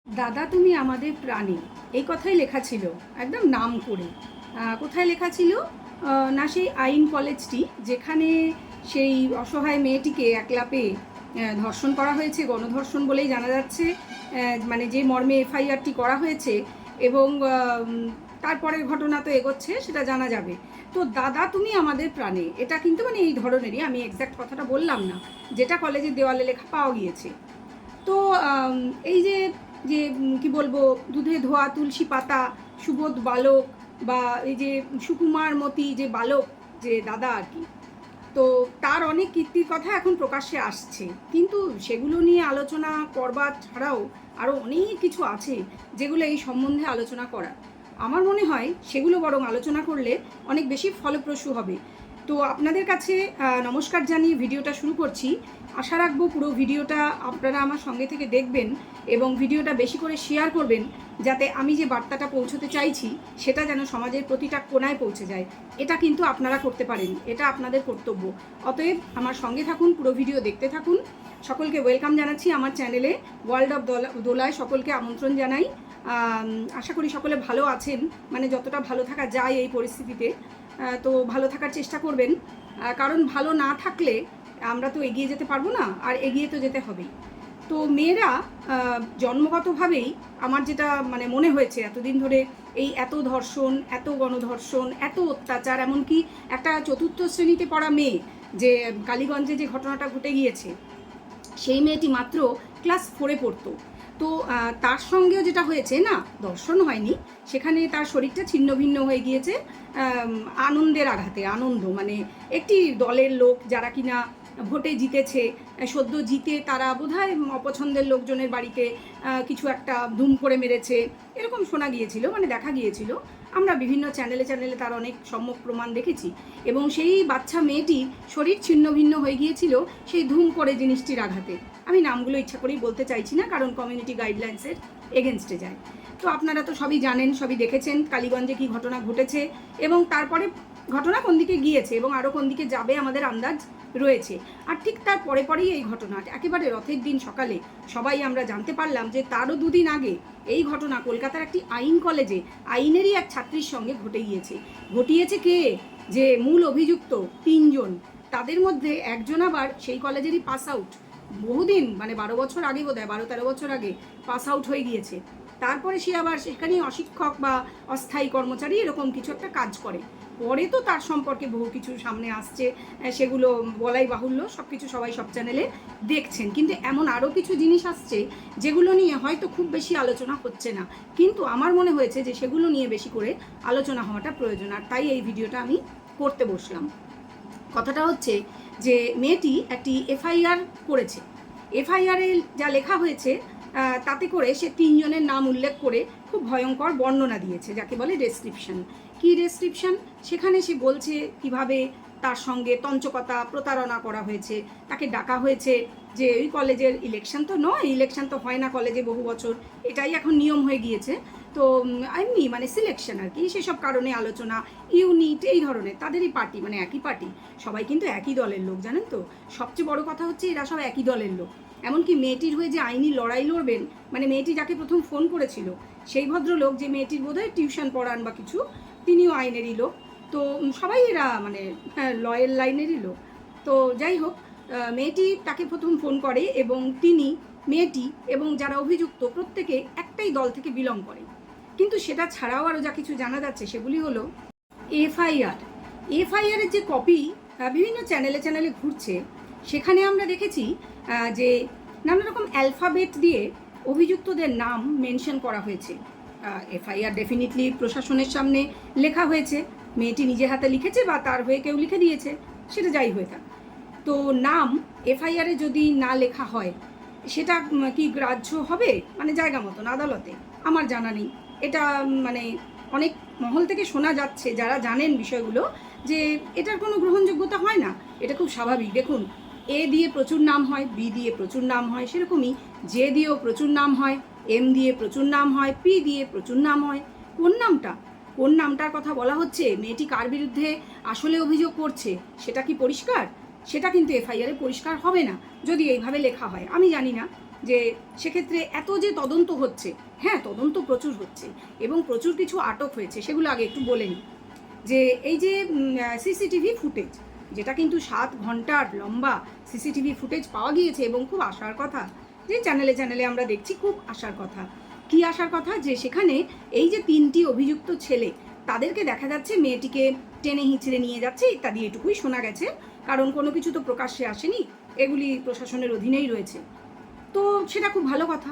দাদা তুমি আমাদের প্রাণী, এই কথাই লেখা ছিল একদম নাম করে। কোথায় লেখা ছিল? না সেই আইন কলেজটি যেখানে সেই অসহায় মেয়েটিকে একলা পেয়ে ধর্ষণ করা হয়েছে, গণধর্ষণ বলেই জানা যাচ্ছে। মানে যে মর্মে এফআইআরটি করা হয়েছে এবং তারপরের ঘটনা তো এগোচ্ছে, সেটা জানা যাবে। তো দাদা তুমি আমাদের প্রাণে, এটা কিন্তু মানে এই ধরনেরই, আমি এক্স্যাক্ট কথাটা বললাম না, যেটা কলেজের দেওয়ালে লেখা পাওয়া গিয়েছে। তো এই যে যে কি বলবো, দুধে ধোয়া তুলসী পাতা সুবোধ বালক, বা এই যে সুকুমার মতি যে বালক, যে দাদা আর কি, তো তার অনেক কীর্তির কথা এখন প্রকাশ্যে আসছে, কিন্তু সেগুলো নিয়ে আলোচনা করবার ছাড়াও আরও অনেক কিছু আছে যেগুলো এই সম্বন্ধে আলোচনা করা। আমার মনে হয় সেগুলো বরং আলোচনা করলে অনেক বেশি ফলপ্রসূ হবে। তো আপনাদের কাছে নমস্কার জানিয়ে ভিডিওটা শুরু করছি। আশা রাখবো পুরো ভিডিওটা আপনারা আমার সঙ্গে থেকে দেখবেন এবং ভিডিওটা বেশি করে শেয়ার করবেন, যাতে আমি যে বার্তাটা পৌঁছতে চাইছি সেটা যেন সমাজের প্রতিটা কোণায় পৌঁছে যায়। এটা কিন্তু আপনারা করতে পারেন, এটা আপনাদের কর্তব্য। অতএব আমার সঙ্গে থাকুন, পুরো ভিডিও দেখতে থাকুন। সকলকে ওয়েলকাম জানাচ্ছি আমার চ্যানেলে ওয়ার্ল্ড অফ দোলায়, সকলকে আমন্ত্রণ জানাই। আশা করি সকলে ভালো আছেন, মানে যতটা ভালো থাকা যায় এই পরিস্থিতিতে, তো ভালো থাকার চেষ্টা করবেন। কারণ ভালো না থাকলে আমরা তো এগিয়ে যেতে পারবো না, আর এগিয়ে তো যেতে হবেই। তো মেয়েরা জন্মগতভাবেই, আমার যেটা মানে মনে হয়েছে এতদিন ধরে, এই এত ধর্ষণ, এত গণধর্ষণ, এত অত্যাচার, এমনকি একটা চতুর্থ শ্রেণীতে পড়া মেয়ে, যে কালীগঞ্জে যে ঘটনাটা ঘটে গিয়েছে, সেই মেয়েটি মাত্র ক্লাস 4-এ পড়তো। তো তার সঙ্গেও যেটা হয়েছে, না দর্শন হয়নি, সেখানে তার শরীরটা ছিন্ন ভিন্ন হয়ে গিয়েছে আনন্দের আঘাতে। আনন্দ মানে একটি দলের লোক যারা কিনা ভোটে জিতেছে, সদ্য জিতে তারা বোধহয় অপছন্দের লোকজনের বাড়িতে কিছু একটা ধুম করে মেরেছে, এরকম শোনা গিয়েছিল, মানে দেখা গিয়েছিল। আমরা বিভিন্ন চ্যানেলে তার অনেক সম্যক প্রমাণ দেখেছি, এবং সেই বাচ্চা মেয়েটি শরীর ছিন্ন ভিন্ন হয়ে গিয়েছিল সেই ধুম করে জিনিসটির আঘাতে। আমি নামগুলো ইচ্ছা করেই বলতে চাইছি না, কারণ কমিউনিটি গাইডলাইন্সের এগেনস্টে যায়। তো আপনারা তো সবই জানেন, সবই দেখেছেন কালীগঞ্জে কী ঘটনা ঘটেছে, এবং তারপরে ঘটনা কোন দিকে গিয়েছে এবং আরও কোন দিকে যাবে আমাদের আন্দাজ রয়েছে। আর ঠিক তার পরেই এই ঘটনা, একেবারে রথের দিন সকালে সবাই আমরা জানতে পারলাম যে তারও দুদিন আগে এই ঘটনা কলকাতার একটি আইন কলেজে আইনেরই এক ছাত্রীর সঙ্গে ঘটিয়েছে কে? যে মূল অভিযুক্ত 3 জন, তাদের মধ্যে একজন আবার সেই কলেজেরই পাস আউট, বহুদিন মানে 12 বছর আগে, বোধহয় 12-13 বছর আগে পাস আউট হয়ে গিয়েছে। তারপরে সে আবার সেখানেই অশিক্ষক বা অস্থায়ী কর্মচারী এরকম কিছু একটা কাজ করে। পরে তো তার সম্পর্কে বহু কিছু সামনে আসছে, সেগুলো বলাই বাহুল্য, সব কিছু সবাই সব চ্যানেলে দেখছেন। কিন্তু এমন আরও কিছু জিনিস আসছে যেগুলো নিয়ে হয়তো খুব বেশি আলোচনা হচ্ছে না, কিন্তু আমার মনে হয়েছে যে সেগুলো নিয়ে বেশি করে আলোচনা হওয়াটা প্রয়োজন, আর তাই এই ভিডিওটা আমি করতে বসলাম। কথাটা হচ্ছে যে মেয়েটি একটি এফআইআর করেছে। এফআইআরে যা লেখা হয়েছে তাতে করে সে 3 জনের নাম উল্লেখ করে খুব ভয়ঙ্কর বর্ণনা দিয়েছে, যাকে বলে ডেসক্রিপশন। কী ডেসক্রিপশন? সেখানে সে বলছে কিভাবে তার সঙ্গে তঞ্চকতা, প্রতারণা করা হয়েছে, তাকে ডাকা হয়েছে যে ওই কলেজের ইলেকশন তো নয়, ইলেকশন তো হয় না কলেজে বহু বছর, এটাই এখন নিয়ম হয়ে গিয়েছে, তো এমনি মানে সিলেকশন আর কি, সেসব কারণে আলোচনা, ইউনিট, এই ধরনের তাদেরই পার্টি, মানে একই পার্টি, সবাই কিন্তু একই দলের লোক, জানেন তো। সবচেয়ে বড় কথা হচ্ছে এরা সব একই দলের লোক। এমনকি মেয়েটির হয়ে যে আইনি লড়াই লড়বেন, মানে মেয়েটি যাকে প্রথম ফোন করেছিল সেই ভদ্রলোক, যে মেয়েটির বোধহয় টিউশন পড়ান বা কিছু, তিনিও আইনেরই লোক। তো সবাই এরা মানে লয়ের লাইনেরই লোক। তো যাই হোক, মেয়েটি তাকে প্রথম ফোন করে, এবং তিনি, মেয়েটি এবং যারা অভিযুক্ত প্রত্যেকে একটাই দল থেকে বিলং করে। কিন্তু সেটা ছাড়াও আরও যা কিছু জানা যাচ্ছে সেগুলি হলো এফআইআরের যে কপি বিভিন্ন চ্যানেলে ঘুরছে, সেখানে আমরা দেখেছি যে নানা রকম অ্যালফাবেট দিয়ে অভিযুক্তদের নাম মেনশন করা হয়েছে। এফআইআর ডেফিনিটলি প্রশাসনের সামনে লেখা হয়েছে, মেয়েটি নিজে হাতে লিখেছে বা তার হয়ে কেউ লিখে দিয়েছে, সেটা যাই হয়ে থাক। তো নাম এফআইআরে যদি না লেখা হয়, সেটা কি গ্রাহ্য হবে? মানে জায়গা মতন আদালতে? আমার জানা নেই। এটা মানে অনেক মহল থেকে শোনা যাচ্ছে, যারা জানেন বিষয়গুলো, যে এটার কোনো গ্রহণযোগ্যতা হয় না। এটা খুব স্বাভাবিক। দেখুন, এ দিয়ে প্রচুর নাম হয়, বি দিয়ে প্রচুর নাম হয়, সেরকমই জে দিয়েও প্রচুর নাম হয়, এম দিয়ে প্রচুর নাম হয়, পি দিয়ে প্রচুর নাম হয়। কোন নামটার কথা বলা হচ্ছে, মেয়েটি কার বিরুদ্ধে আসলে অভিযোগ করছে, সেটা কি পরিষ্কার? সেটা কিন্তু এফআইআরে পরিষ্কার হবে না যদি এইভাবে লেখা হয়। আমি জানি না, যে সেক্ষেত্রে এত যে তদন্ত হচ্ছে, হ্যাঁ তদন্ত প্রচুর হচ্ছে এবং প্রচুর কিছু আটক হয়েছে, সেগুলো আগে একটু বলে নিই। যে এই যে সিসিটিভি ফুটেজ, যেটা কিন্তু 7 ঘন্টার লম্বা সিসিটিভি ফুটেজ পাওয়া গিয়েছে এবং খুব আসার কথা যে চ্যানেলে চ্যানেলে আমরা দেখছি, খুব আসার কথা। কি আসার কথা? যে সেখানে এই যে 3টি অভিযুক্ত ছেলে, তাদেরকে দেখা যাচ্ছে মেয়েটিকে টেনে হিঁচড়ে নিয়ে যাচ্ছে ইত্যাদি, এটুকুই শোনা গেছে। কারণ কোনো কিছু তো প্রকাশ্যে আসেনি, এগুলি প্রশাসনের অধীনেই রয়েছে। তো সেটা খুব ভালো কথা।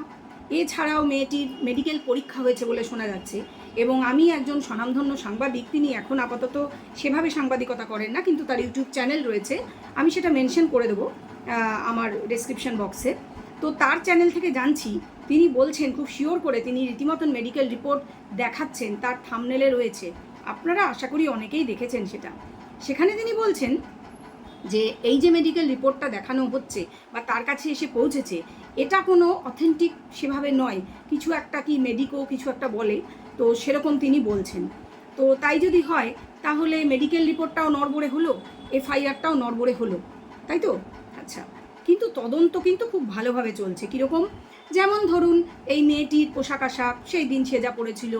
এছাড়াও মেয়েটির মেডিকেল পরীক্ষা হয়েছে বলে শোনা যাচ্ছে এবং আমি একজন স্বনামধন্য সাংবাদিক, তিনি এখন আপাতত সেভাবে সাংবাদিকতা করেন না, কিন্তু তার ইউটিউব চ্যানেল রয়েছে, আমি সেটা মেনশন করে দেবো আমার ডেসক্রিপশন বক্সে। তো তার চ্যানেল থেকে জানছি, তিনি বলছেন খুব শিওর করে, তিনি রীতিমতন মেডিকেল রিপোর্ট দেখাচ্ছেন, তার থাম্বনেলে রয়েছে, আপনারা আশা করি অনেকেই দেখেছেন সেটা। সেখানে তিনি বলছেন যে এই যে মেডিকেল রিপোর্টটা দেখানো হচ্ছে বা তার কাছে এসে পৌঁছেছে, এটা কোনো অথেন্টিক সেভাবে নয়, কিছু একটা কি মেডিকো কিছু একটা বলে, তো সেরকম তিনি বলছেন। তো তাই যদি হয় তাহলে মেডিকেল রিপোর্টটাও নড়বড়ে হলো, এফআইআরটাও নড়বড়ে হলো, তাই তো? আচ্ছা, কিন্তু তদন্ত কিন্তু খুব ভালোভাবে চলছে। কীরকম? যেমন ধরুন এই মেয়েটির পোশাক আশাক সেই দিন সেজা পড়েছিল,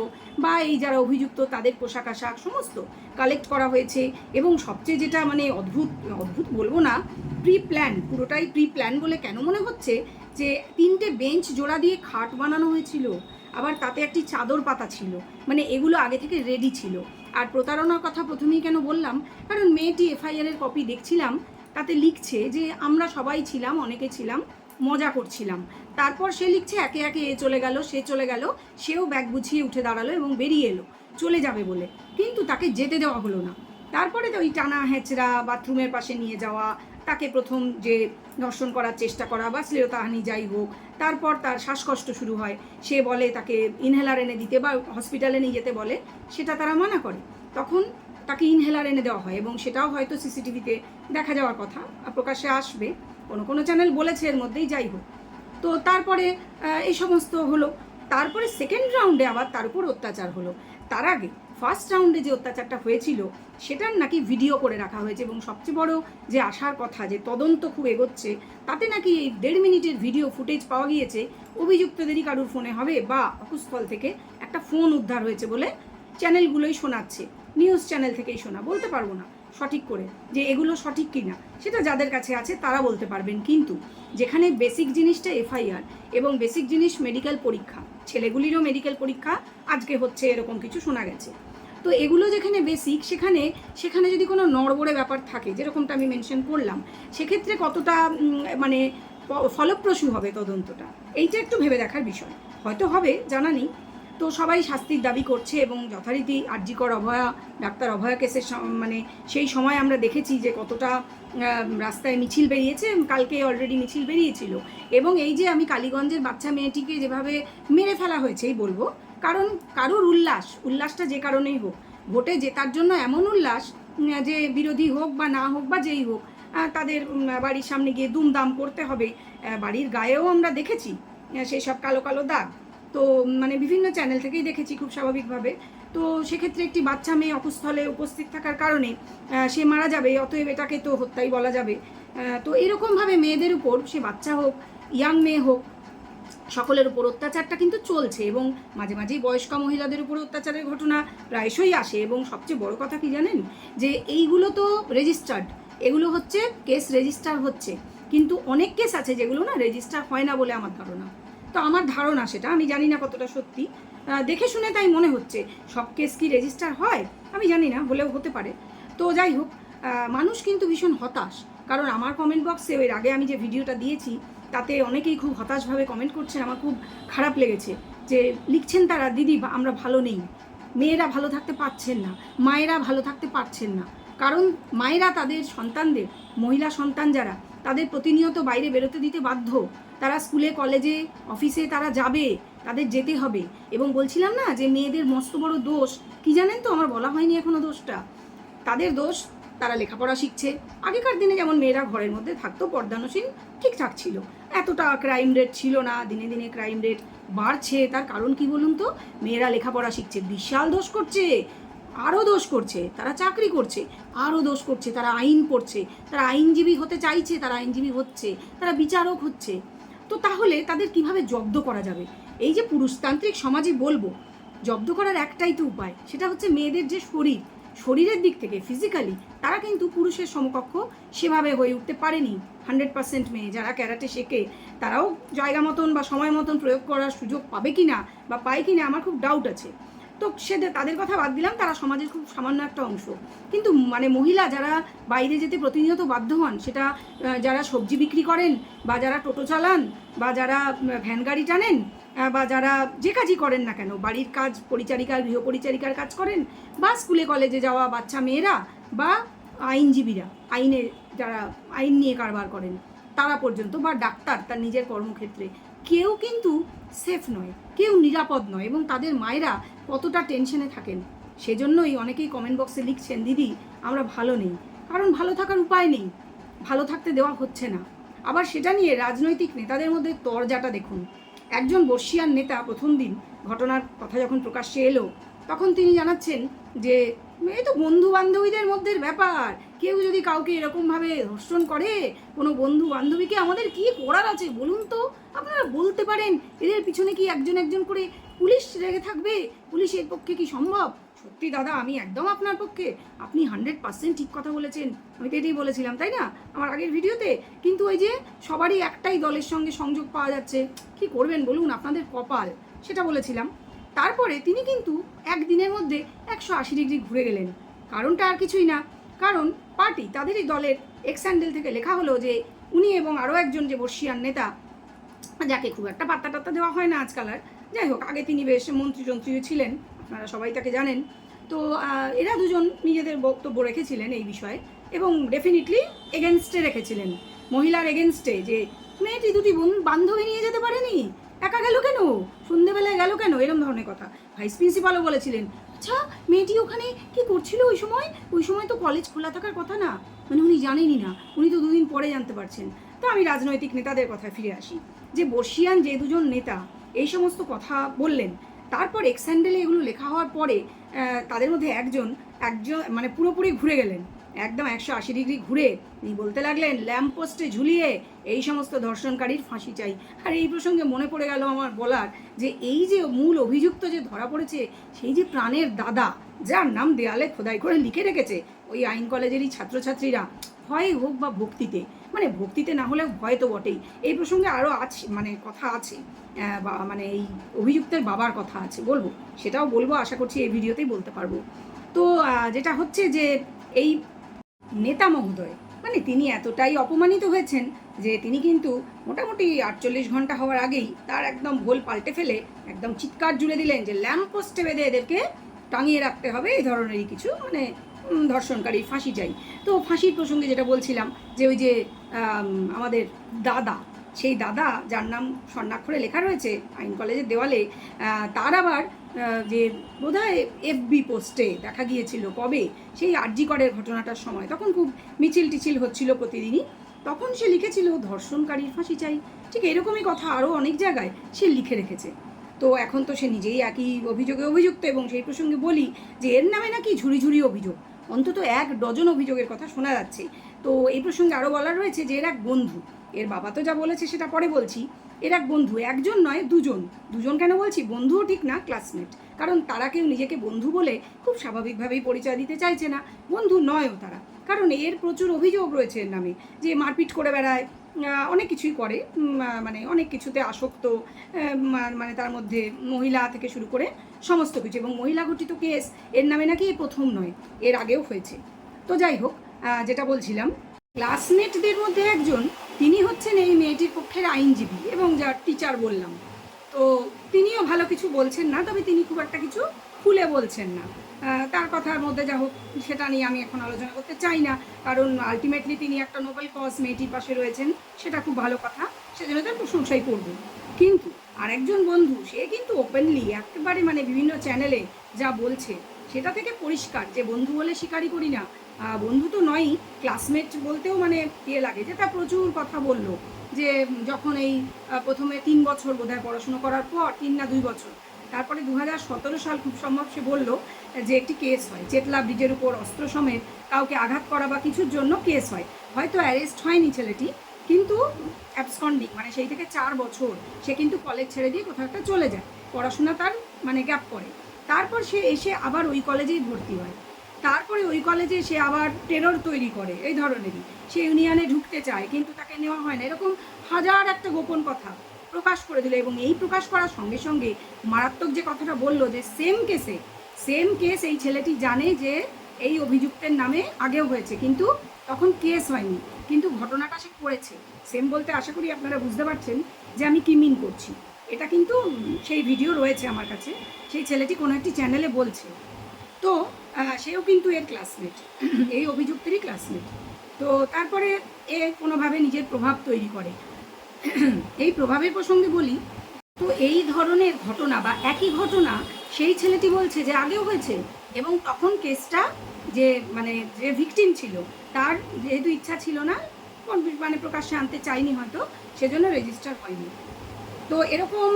বা এই যারা অভিযুক্ত তাদের পোশাক আশাক সমস্ত কালেক্ট করা হয়েছে। এবং সবচেয়ে যেটা মানে অদ্ভুত অদ্ভুত বলবো না, প্রি প্ল্যান, পুরোটাই প্রি প্ল্যান বলে কেন মনে হচ্ছে, যে 3টে বেঞ্চ জোড়া দিয়ে খাট বানানো হয়েছিল, আবার তাতে একটি চাদর পাতা ছিল, মানে এগুলো আগে থেকে রেডি ছিল। আর প্রতারণার কথা প্রথমেই কেন বললাম, কারণ মেয়েটি এফআইআরের কপি দেখছিলাম, তাতে লিখছে যে আমরা সবাই ছিলাম, অনেকে ছিলাম, মজা করছিলাম। তারপর সে লিখছে একে একে এ চলে গেল, সে চলে গেল, সেও ব্যাগ গুছিয়ে উঠে দাঁড়ালো এবং বেরিয়ে এলো চলে যাবে বলে, কিন্তু তাকে যেতে দেওয়া হলো না। তারপরে তো ওই টানা হেঁচড়া, বাথরুমের পাশে নিয়ে যাওয়া, তাকে প্রথম যে ধর্ষণ করার চেষ্টা করা বা শ্লীলতাহানি যাই হোক, তারপর তার শ্বাসকষ্ট শুরু হয়, সে বলে তাকে ইনহেলার এনে দিতে বা হসপিটালে নিয়ে যেতে বলে, সেটা তারা মানা করে, তখন তাকে ইনহেলার এনে দেওয়া হয় এবং সেটাও হয়তো সিসিটিভিতে দেখা যাওয়ার কথা, প্রকাশ্যে আসবে, কোনো কোনো চ্যানেল বলেছে এর মধ্যেই, যাই হোক। তো তারপরে এই সমস্ত হলো, তারপরে সেকেন্ড রাউন্ডে আবার তার উপর অত্যাচার হলো। তার আগে ফার্স্ট রাউন্ডে যে অত্যাচারটা হয়েছিল সেটার নাকি ভিডিও করে রাখা হয়েছে, এবং সবচেয়ে বড় যে আসার কথা, যে তদন্ত খুব এগোচ্ছে, তাতে নাকি এই 1.5 মিনিটের ভিডিও ফুটেজ পাওয়া গিয়েছে, অভিযুক্তদেরই কারুর ফোনে হবে বা অকুস্থল থেকে একটা ফোন উদ্ধার হয়েছে বলে চ্যানেলগুলোই শোনাচ্ছে, নিউজ চ্যানেল থেকেই শোনা, বলতে পারবো না সঠিক করে যে এগুলো সঠিক কি না, সেটা যাদের কাছে আছে তারা বলতে পারবেন। কিন্তু যেখানে বেসিক জিনিসটা এফআইআর এবং বেসিক জিনিস মেডিকেল পরীক্ষা, ছেলেগুলিরও মেডিকেল পরীক্ষা আজকে হচ্ছে এরকম কিছু শোনা গেছে, তো এগুলো যেখানে বেসিক, সেখানে সেখানে যদি কোনো নড়বড়ে ব্যাপার থাকে, যেরকমটা আমি মেনশন করলাম, সেক্ষেত্রে কতটা মানে ফলপ্রসূ হবে তদন্তটা, এইটা একটু ভেবে দেখার বিষয়। হয়তো হবে, জানা নেই। তো সবাই শাস্তির দাবি করছে এবং যথারীতি আরজিকর অভয়া, ডাক্তার অভয়া কেসের মানে সেই সময় আমরা দেখেছি যে কতটা রাস্তায় মিছিল বেরিয়েছে, কালকে অলরেডি মিছিল বেরিয়েছিল। এবং এই যে আমি কালীগঞ্জের বাচ্চা মেয়েটিকে যেভাবে মেরে ফেলা হয়েছে এই বলবো, কারণ কারোর উল্লাসটা যে কারণেই হোক, ভোটে জেতার জন্য এমন উল্লাস যে বিরোধী হোক বা না হোক বা যেই হোক, তাদের বাড়ির সামনে গিয়ে দুমদাম করতে হবে। বাড়ির গায়েও আমরা দেখেছি সেই সব কালো কালো দাগ, তো মানে বিভিন্ন চ্যানেল থেকেই দেখেছি খুব স্বাভাবিকভাবে। তো সেক্ষেত্রে একটি বাচ্চা মেয়ে অকুস্থলে উপস্থিত থাকার কারণে সে মারা যাবে, অতএব এটাকে তো হত্যাই বলা যাবে। তো এরকমভাবে মেয়েদের উপর, সে বাচ্চা হোক ইয়াং মেয়ে হোক, সকলের উপর অত্যাচারটা কিন্তু চলছে, এবং মাঝে মাঝেই বয়স্ক মহিলাদের উপর অত্যাচারের ঘটনা প্রায়শই আসে। এবং সবচেয়ে বড় কথা কি জানেন, যে এইগুলো তো রেজিস্টার্ড, এগুলো হচ্ছে কেস রেজিস্টার হচ্ছে, কিন্তু অনেক কেস আছে যেগুলো না রেজিস্টার হয় না বলে আমার ধারণা। তো আমার ধারণা, সেটা আমি জানি না কতটা সত্যি, দেখে শুনে তাই মনে হচ্ছে। সব কেস কি রেজিস্টার হয় আমি জানি না, হলেও হতে পারে। তো যাই হোক, মানুষ কিন্তু ভীষণ হতাশ, কারণ আমার কমেন্ট বক্সে এর আগে আমি যে ভিডিওটা দিয়েছি তাতে অনেকেই খুব হতাশভাবে কমেন্ট করছেন, আমার খুব খারাপ লেগেছে। যে লিখছেন তারা, দিদি আমরা ভালো নেই, মেয়েরা ভালো থাকতে পারছেন না, মায়েরা ভালো থাকতে পারছেন না, কারণ মায়েরা তাদের সন্তানদের, মহিলা সন্তান যারা, তাদের প্রতিনিয়ত বাইরে বেরোতে দিতে বাধ্য, তারা স্কুলে কলেজে অফিসে তারা যাবে, তাদের যেতে হবে। এবং বলছিলাম না যে মেয়েদের মস্ত বড় দোষ কি জানেন তো, আমার বলা হয়নি এখনো দোষটা, তাদের দোষ, তারা লেখাপড়া শিখছে। আগেকার দিনে যেমন মেয়েরা ঘরের মধ্যে থাকতো, পর্দানসীন, ঠিকঠাক ছিল, এতটা ক্রাইম রেট ছিল না, দিনে দিনে ক্রাইম রেট বাড়ছে। তার কারণ কি বলুন তো, মেয়েরা লেখাপড়া শিখছে, বিশাল দোষ করছে, আরও দোষ করছে, তারা চাকরি করছে, আরও দোষ করছে, তারা আইন পড়ছে, তারা আইনজীবী হতে চাইছে, তারা আইনজীবী হচ্ছে, তারা বিচারক হচ্ছে। তো তাহলে তাদের কিভাবে জব্দ করা যাবে? এই যে পুরুষতান্ত্রিক সমাজে বলবো, জব্দ করার একটাই তো উপায়, সেটা হচ্ছে মেয়েদের যে শরীরের দিক থেকে ফিজিক্যালি তারা কিন্তু পুরুষের সমকক্ষ সেভাবে হয়ে উঠতে পারেনি। 100% মেয়ে যারা ক্যারাটে শেখে তারাও জায়গা মতন বা সময় মতন প্রয়োগ করার সুযোগ পাবে কি না বা পায় কি না আমার খুব ডাউট আছে। তো তাদের কথা বাদ দিলাম, তারা সমাজের খুব সামান্য একটা অংশ। কিন্তু মানে মহিলা যারা বাইরে যেতে প্রতিনিয়ত বাধ্য হন, সেটা যারা সবজি বিক্রি করেন বা যারা টোটো চালান বা যারা ভ্যান গাড়ি টানেন বা যারা যে কাজই করেন না কেন, বাড়ির কাজ, পরিচারিকার, গৃহপরিচারিকার কাজ করেন, বা স্কুলে কলেজে যাওয়া বাচ্চা মেয়েরা, বা আইনজীবীরা, যারা আইন নিয়ে কারবার করেন তারা পর্যন্ত, বা ডাক্তার তার নিজের কর্মক্ষেত্রে, কেউ কিন্তু সেফ নয়, কেউ নিরাপদ নয়, এবং তাদের মায়েরা কতটা টেনশনে থাকেন। সেজন্যই অনেকেই কমেন্ট বক্সে লিখছেন, দিদি আমরা ভালো নেই, কারণ ভালো থাকার উপায় নেই, ভালো থাকতে দেওয়া হচ্ছে না। আবার সেটা নিয়ে রাজনৈতিক নেতাদের মধ্যে তরজাটা দেখুন। একজন বর্ষিয়ান নেতা প্রথম দিন ঘটনার কথা যখন প্রকাশ্যে এলো, তখন তিনি জানাচ্ছেন যে এই তো বন্ধু বান্ধবীদের মধ্যে ব্যাপার, কেউ যদি কাউকে এরকমভাবে ধর্ষণ করে, কোনো বন্ধু বান্ধবীকে, আমাদের কি করার আছে বলুন তো? আপনারা বলতে পারেন এদের পিছনে কি একজন একজন করে পুলিশ লেগে থাকবে? পুলিশের পক্ষে কি সম্ভব? সত্যি দাদা, আমি একদম আপনার পক্ষে, আপনি 100% ঠিক কথা বলেছেন, আমি তো এটাই বলেছিলাম তাই না আমার আগের ভিডিওতে। কিন্তু ওই যে সবারই একটাই দলের সঙ্গে সংযোগ পাওয়া যাচ্ছে, কি করবেন বলুন, আপনাদের কপাল, সেটা বলেছিলাম। তারপরে তিনি কিন্তু একদিনের মধ্যে 180 ডিগ্রি ঘুরে গেলেন। কারণটা আর কিছুই না, কারণ পার্টি, তাদেরই দলের এক্স হ্যান্ডেল থেকে লেখা হলো যে উনি এবং আরও একজন যে বর্ষিয়ান নেতা, যাকে খুব একটা পাত্তা টাত্তা দেওয়া হয় না আজকাল আর, যাই হোক, আগে তিনি বেশ মন্ত্রীযন্ত্রীও ছিলেন, আপনারা সবাই তাকে জানেন। তো এরা দুজন নিজেদের বক্তব্য রেখেছিলেন এই বিষয়ে, এবং ডেফিনেটলি এগেনস্টে রেখেছিলেন, মহিলার এগেনস্টে, যে মেয়েটি দুটি বান্ধবী নিয়ে যেতে পারেনি, একা গেল কেন, সন্ধেবেলায় গেল কেন, এরকম ধরনের কথা। ভাইস প্রিন্সিপালও বলেছিলেন, আচ্ছা মেয়েটি ওখানে কি করছিল ওই সময় তো কলেজ খোলা থাকার কথা না, মানে উনি জানেনই না, উনি তো দুদিন পরে জানতে পারছেন। তো আমি রাজনৈতিক নেতাদের কথায় ফিরে আসি, যে বর্ষিয়ান যে দুজন নেতা এই সমস্ত কথা বললেন, তারপর এক্স হ্যান্ডেলে এগুলো লেখা হওয়ার পরে তাদের মধ্যে একজন মানে পুরোপুরি ঘুরে গেলেন, একদম 180 ডিগ্রি ঘুরে তিনি বলতে লাগলেন, ল্যাম্প পোস্টে ঝুলিয়ে এই সমস্ত ধর্ষণকারীর ফাঁসি চাই। আর এই প্রসঙ্গে মনে পড়ে গেল আমার বলার, যে এই যে মূল অভিযুক্ত যে ধরা পড়েছে, সেই যে প্রাণের দাদা, যার নাম দেয়ালে খোদাই করে লিখে রেখেছে ওই আইন কলেজেরই ছাত্রছাত্রীরা, ভয় হোক বা ভক্তিতে, মানে ভক্তিতে না হলেও ভয় তো বটেই। এই প্রসঙ্গে আরও আছে, মানে কথা আছে, বা মানে এই অভিযুক্তের বাবার কথা আছে, বলবো, সেটাও বলবো, আশা করছি এই ভিডিওতেই বলতে পারবো। তো যেটা হচ্ছে যে এই নেতা মহোদয়, মানে তিনি এতটাই অপমানিত হয়েছেন যে তিনি কিন্তু মোটামুটি 48 ঘন্টা হওয়ার আগেই তার একদম ভোল পাল্টে ফেলে একদম চিৎকার জুড়ে দিলেন যে ল্যাম্প পোস্টে বেঁধে এদেরকে টাঙিয়ে রাখতে হবে, এই ধরনেরই কিছু, মানে ধর্ষণকারী ফাঁসি চাই। তো ফাঁসির প্রসঙ্গে যেটা বলছিলাম, যে ওই যে আমাদের দাদা, সেই দাদা যার নাম স্বর্ণাক্ষরে লেখা রয়েছে আইন কলেজের দেওয়ালে, তার আবার যে বোধহয় এফবি পোস্টে দেখা গিয়েছিল কবে, সেই আরজি করের ঘটনাটার সময়, তখন খুব মিছিল টিছিল হচ্ছিল প্রতিদিনই, তখন সে লিখেছিল ধর্ষণকারীর ফাঁসি চাই। ঠিক এরকমই কথা আরও অনেক জায়গায় সে লিখে রেখেছে। তো এখন তো সে নিজেই একই অভিযোগে অভিযুক্ত, এবং সেই প্রসঙ্গে বলি যে এর নামে নাকি ঝুড়ি ঝুড়ি অভিযোগ, অন্তত 1 ডজন অভিযোগের কথা শোনা যাচ্ছে। তো এই প্রসঙ্গে আরও বলার রয়েছে যে এর এক বন্ধু, এর বাবা তো যা বলেছে সেটা পরে বলছি, এর এক বন্ধু, একজন নয় দুজন কেন বলছি, বন্ধুও ঠিক না, ক্লাসমেট, কারণ তারা কেউ নিজেকে বন্ধু বলে খুব স্বাভাবিকভাবেই পরিচয় দিতে চাইছে না, বন্ধু নয়ও তারা, কারণ এর প্রচুর অভিযোগ রয়েছে এর নামে, যে মারপিট করে বেড়ায়, অনেক কিছুই করে, মানে অনেক কিছুতে আসক্ত, মানে তার মধ্যে মহিলা থেকে শুরু করে সমস্ত কিছু, এবং মহিলা ঘটিত কেস এর নামে নাকি প্রথম নয়, এর আগেও হয়েছে। তো যাই হোক, যেটা বলছিলাম, ক্লাসমেটদের মধ্যে একজন, তিনি হচ্ছেন এই মেয়েটির পক্ষের আইনজীবী এবং যার টিচার বললাম। তো তিনিও ভালো কিছু বলছেন না, তবে তিনি খুব একটা কিছু খুলে বলছেন না, তার কথার মধ্যে যা হোক, সেটা নিয়ে আমি এখন আলোচনা করতে চাই না, কারণ আলটিমেটলি তিনি একটা নোবেল কজ মেয়েটির পাশে রয়েছেন, সেটা খুব ভালো কথা, সেজন্য তার প্রশংসাই করব। কিন্তু আরেকজন বন্ধু, সে কিন্তু ওপেনলি একেবারে, মানে বিভিন্ন চ্যানেলে যা বলছে সেটা থেকে পরিষ্কার যে বন্ধু বলে স্বীকারই করি না, বন্ধু তো নয়ই, ক্লাসমেট বলতেও মানে ইয়ে লাগে, যে তা প্রচুর কথা বললো, যে যখন এই প্রথমে 3 বছর বোধহয় পড়াশুনো করার পর, 3 না 2 বছর, তারপরে 2017 সাল খুব সম্ভব সে বলল যে একটি কেস হয়, চেতলা ব্রিজের উপর অস্ত্র সমেত কাউকে আঘাত করা বা কিছুর জন্য কেস হয়, হয়তো অ্যারেস্ট হয়নি ছেলেটি, কিন্তু অ্যাবসকন্ডিং, মানে সেই থেকে 4 বছর সে কিন্তু কলেজ ছেড়ে দিয়ে কোথাও একটা চলে যায়, পড়াশোনা তার মানে গ্যাপ করে। তারপর সে এসে আবার ওই কলেজেই ভর্তি হয়, তারপরে ওই কলেজে সে আবার টেরর তৈরি করে এই ধরনেরই, সে ইউনিয়নে ঢুকতে চায় কিন্তু তাকে নেওয়া হয় না, এরকম হাজার একটা গোপন কথা প্রকাশ করে দিল। এবং এই প্রকাশ করার সঙ্গে সঙ্গে মারাত্মক যে কথাটা বললো যে সেম কেস এই ছেলেটি জানে যে এই অভিযুক্তের নামে আগেও হয়েছে, কিন্তু তখন কেস হয়নি, কিন্তু ঘটনাটা সে করেছে। সেম বলতে আশা করি আপনারা বুঝতে পারছেন যে আমি কি মিন করছি। এটা কিন্তু সেই ভিডিও রয়েছে আমার কাছে, সেই ছেলেটি কোনো একটি চ্যানেলে বলছে। তো সেও কিন্তু এর ক্লাসমেট, এই অভিযুক্তেরই ক্লাসমেট। তো তারপরে এ কোনোভাবে নিজের প্রভাব তৈরি করে। এই প্রভাবের প্রসঙ্গে বলি, তো এই ধরনের ঘটনা বা একই ঘটনা সেই ছেলেটি বলছে যে আগেও হয়েছে, এবং তখন কেসটা যে মানে যে ভিকটিম ছিল তার যেহেতু ইচ্ছা ছিল না, মানে প্রকাশ্যে আনতে চাইনি হয়তো, সেজন্য রেজিস্টার হয়নি। তো এরকম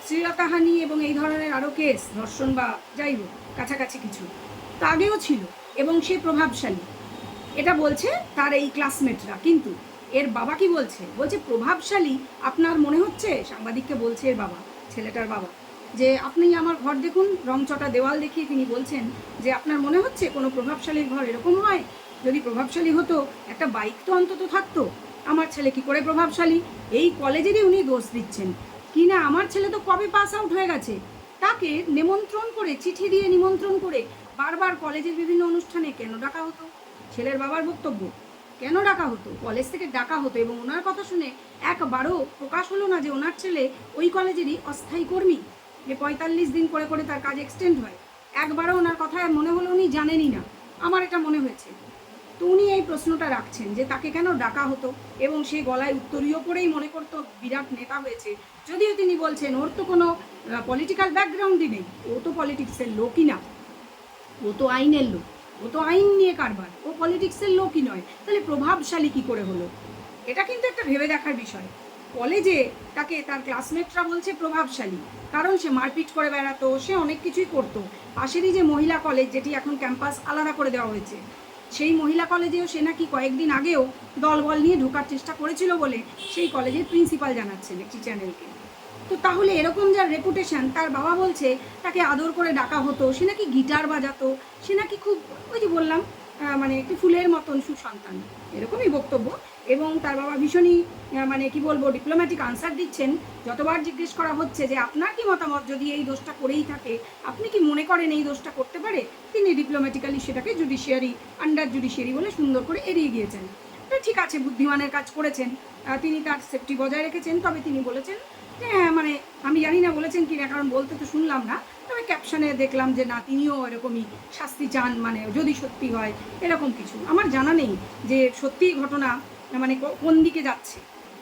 শ্লীলতাহানি এবং এই ধরনের আরও কেস, ধর্ষণ বা যাই হোক কাছাকাছি কিছু, তা আগেও ছিল, এবং সে প্রভাবশালী, এটা বলছে তার এই ক্লাসমেটরা। কিন্তু এর বাবা কি বলছে, বলছে প্রভাবশালী আপনার মনে হচ্ছে, সাংবাদিককে বলছে এর বাবা, ছেলেটার বাবা, যে আপনি আমার ঘর দেখুন, রংচটা দেওয়াল দেখিয়ে তিনি বলছেন যে আপনার মনে হচ্ছে কোনো প্রভাবশালীর ঘর এরকম হয়? যদি প্রভাবশালী হতো একটা বাইক তো অন্তত থাকতো। আমার ছেলে কি করে প্রভাবশালী? এই কলেজেরই উনি দোষ দিচ্ছেন কি না, আমার ছেলে তো কবে পাস আউট হয়ে গেছে, তাকে নিমন্ত্রণ করে, চিঠি দিয়ে নিমন্ত্রণ করে বারবার কলেজের বিভিন্ন অনুষ্ঠানে কেন ডাকা হতো? ছেলের বাবার বক্তব্য, কেন ডাকা হতো? কলেজ থেকে ডাকা হতো, এবং ওনার কথা শুনে একবারও প্রকাশ হলো না যে ওনার ছেলে ওই কলেজেরই অস্থায়ী কর্মী, যে 45 দিন করে করে তার কাজ এক্সটেন্ড হয়। একবারও ওনার কথায় মনে হলো উনি জানেনই না, আমার এটা মনে হয়েছে। তো উনি এই প্রশ্নটা রাখছেন যে তাকে কেন ডাকা হতো, এবং সে গলায় উত্তরীয় পরেই মনে করতো বিরাট নেতা হয়েছে, যদিও তিনি বলছেন ওর তো কোনো পলিটিক্যাল ব্যাকগ্রাউন্ডই নেই, ও তো পলিটিক্সের লোকই না, ও তো আইনের লোক, ও তো আইন নিয়ে কারবার, ও পলিটিক্সের লোকই নয়, তাহলে প্রভাবশালী কি করে হলো? এটা কিন্তু একটা ভেবে দেখার বিষয়। কলেজে তাকে তার ক্লাসমেটরা বলছে প্রভাবশালী, কারণ সে মারপিট করে বেড়াতো, সে অনেক কিছুই করতো। পাশেরই যে মহিলা কলেজ, যেটি এখন ক্যাম্পাস আলাদা করে দেওয়া হয়েছে, সেই মহিলা কলেজেও সে নাকি কয়েকদিন আগেও দলবল নিয়ে ঢোকার চেষ্টা করেছিল বলে সেই কলেজের প্রিন্সিপাল জানাচ্ছেন একটি চ্যানেলকে। তো তাহলে এরকম যার রেপুটেশন, তার বাবা বলছে তাকে আদর করে ডাকা হতো, সে নাকি গিটার বাজাতো, সে নাকি খুব, ওই যে বললাম মানে একটি ফুলের মতন সুসন্তান, এরকমই বক্তব্য। এবং তার বাবা ভীষণই মানে কি বলবো, ডিপ্লোম্যাটিক আনসার দিচ্ছেন। যতবার জিজ্ঞেস করা হচ্ছে যে আপনার কি মতামত যদি এই দোষটা করেই থাকে, আপনি কি মনে করেন এই দোষটা করতে পারে, তিনি ডিপ্লোম্যাটিক্যালি সেটাকে জুডিশিয়ারি, আন্ডার জুডিশিয়ারি বলে সুন্দর করে এড়িয়ে গিয়েছেন। তো ঠিক আছে, বুদ্ধিমানের কাজ করেছেন, তিনি তার সেফটি বজায় রেখেছেন। তবে তিনি বলেছেন যে মানে আমি জানি না বলেছেন কি না, কারণ বলতে তো শুনলাম না, তবে ক্যাপশনে দেখলাম যে না, তিনিও এরকমই শাস্তি চান, মানে যদি সত্যি হয় এরকম কিছু। আমার জানা নেই যে সত্যিই ঘটনা মানে কোন দিকে যাচ্ছে,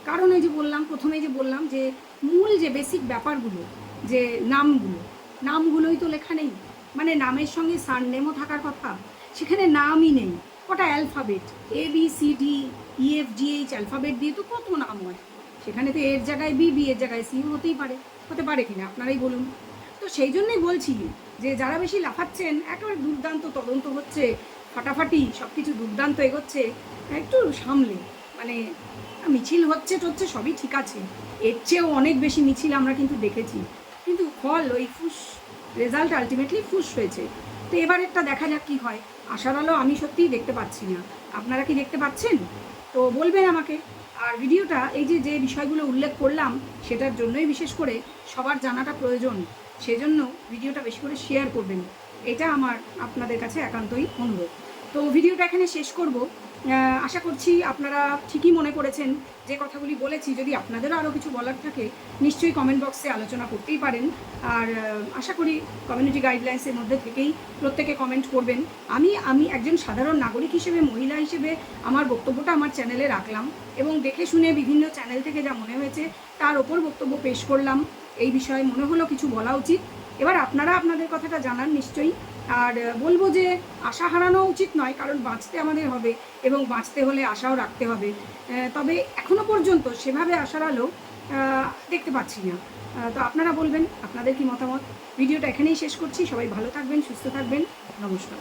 কারণ এই যে বললাম, প্রথমেই যে বললাম যে মূল যে বেসিক ব্যাপারগুলো, যে নামগুলোই তো লেখা নেই, মানে নামের সঙ্গে সারনেমও থাকার কথা, সেখানে নামই নেই। কটা অ্যালফাবেট, ABCDEFGH অ্যালফাবেট দিয়ে তো কত নাম হয়, সেখানে তো এর জায়গায় বি, এর জায়গায় সি হতে পারে কিনা আপনারাই বলুন। তো সেই জন্যই বলছি যে যারা বেশি লাফাচ্ছেন, একেবারে দুর্দান্ত তদন্ত হচ্ছে, ফাটাফাটি সব কিছু দুর্দান্ত এগোচ্ছে, একটু সামলে, মানে মিছিল হচ্ছে সবই ঠিক আছে, এর চেয়েও অনেক বেশি মিছিল আমরা কিন্তু দেখেছি, কিন্তু ফল ওই রেজাল্ট আলটিমেটলি ফুস হয়েছে। তো এবার একটা দেখা যাক কী হয়। আশার আলো আমি সত্যিই দেখতে পাচ্ছি না, আপনারা কি দেখতে পাচ্ছেন? তো বলবেন আমাকে। আর ভিডিওটা এই যে বিষয়গুলো উল্লেখ করলাম, সেটার জন্যই বিশেষ করে সবার জানাটা প্রয়োজন, সেজন্য ভিডিওটা বেশি করে শেয়ার করবেন, এটা আমার আপনাদের কাছে একান্তই অনুরোধ। তো ভিডিওটা এখানে শেষ করব। আশা করছি আপনারা ঠিকই মনে করেছেন যে কথাগুলি বলেছি। যদি আপনাদেরও আরও কিছু বলার থাকে, নিশ্চয়ই কমেন্ট বক্সে আলোচনা করতেই পারেন। আর আশা করি কমিউনিটি গাইডলাইন্সের মধ্যে থেকেই প্রত্যেকে কমেন্ট করবেন। আমি একজন সাধারণ নাগরিক হিসেবে, মহিলা হিসেবে আমার বক্তব্যটা আমার চ্যানেলে রাখলাম, এবং দেখে শুনে বিভিন্ন চ্যানেল থেকে যা মনে হয়েছে তার ওপর বক্তব্য পেশ করলাম। এই বিষয়ে মনে হলো কিছু বলা উচিত। এবার আপনারা আপনাদের কথাটা জানান নিশ্চয়ই। আর বলবো যে আশা হারানো উচিত নয়, কারণ বাঁচতে আমাদের হবে, এবং বাঁচতে হলে আশাও রাখতে হবে। তবে এখনও পর্যন্ত সেভাবে আশার আলো দেখতে পাচ্ছি না। তো আপনারা বলবেন আপনাদের কি মতামত। ভিডিওটা এখানেই শেষ করছি। সবাই ভালো থাকবেন, সুস্থ থাকবেন। নমস্কার।